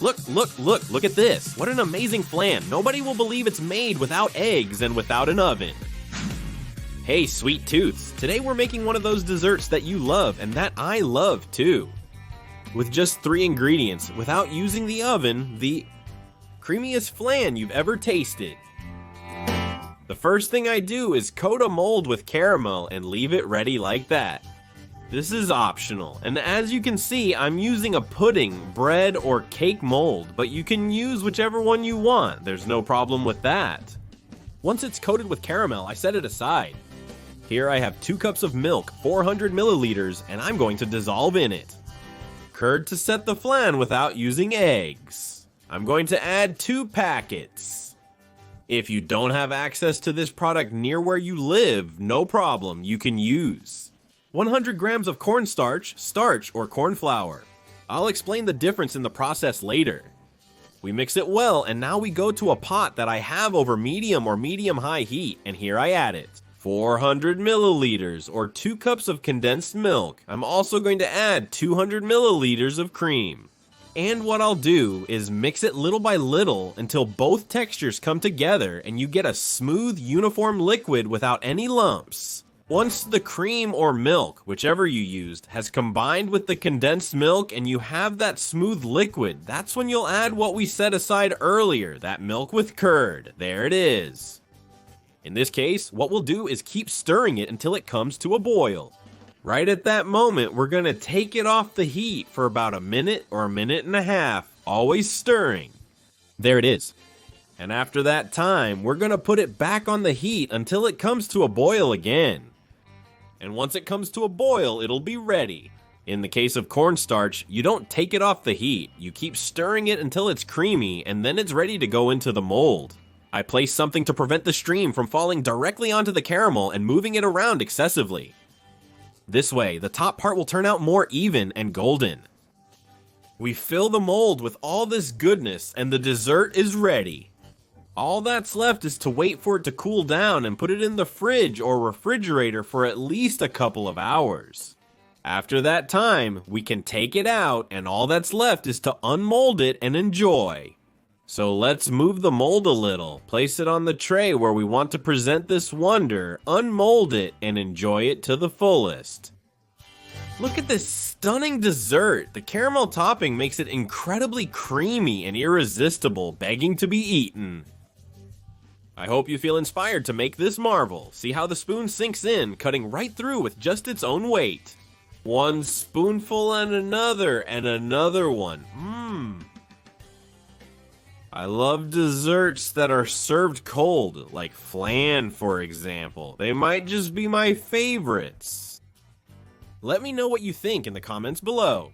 Look at this. What an amazing flan. Nobody will believe it's made without eggs and without an oven. Hey, sweet tooths. Today we're making one of those desserts that you love and that I love too. With just 3 ingredients, without using the oven, the creamiest flan you've ever tasted. The first thing I do is coat a mold with caramel and leave it ready like that. This is optional, and as you can see, I'm using a pudding, bread, or cake mold, but you can use whichever one you want. There's no problem with that. Once it's coated with caramel, I set it aside. Here I have 2 cups of milk, 400 milliliters, and I'm going to dissolve in it. Curd to set the flan without using eggs. I'm going to add 2 packets. If you don't have access to this product near where you live, no problem, you can use 100 grams of cornstarch, starch, or corn flour. I'll explain the difference in the process later. We mix it well, and now we go to a pot that I have over medium or medium-high heat, and here I add it. 400 milliliters, or 2 cups of condensed milk. I'm also going to add 200 milliliters of cream. And what I'll do is mix it little by little until both textures come together and you get a smooth, uniform liquid without any lumps. Once the cream or milk, whichever you used, has combined with the condensed milk and you have that smooth liquid, that's when you'll add what we set aside earlier, that milk with curd. There it is. In this case, what we'll do is keep stirring it until it comes to a boil. Right at that moment, we're going to take it off the heat for about a minute or a minute and a half, always stirring. There it is. And after that time, we're going to put it back on the heat until it comes to a boil again. And once it comes to a boil, it'll be ready. In the case of cornstarch, you don't take it off the heat. You keep stirring it until it's creamy, and then it's ready to go into the mold. I place something to prevent the stream from falling directly onto the caramel and moving it around excessively. This way, the top part will turn out more even and golden. We fill the mold with all this goodness, and the dessert is ready. All that's left is to wait for it to cool down and put it in the fridge or refrigerator for at least a couple of hours. After that time, we can take it out, and all that's left is to unmold it and enjoy. So let's move the mold a little, place it on the tray where we want to present this wonder, unmold it, and enjoy it to the fullest. Look at this stunning dessert. The caramel topping makes it incredibly creamy and irresistible, begging to be eaten. I hope you feel inspired to make this marvel. See how the spoon sinks in, cutting right through with just its own weight. One spoonful and another one. I love desserts that are served cold, like flan, for example. They might just be my favorites. Let me know what you think in the comments below.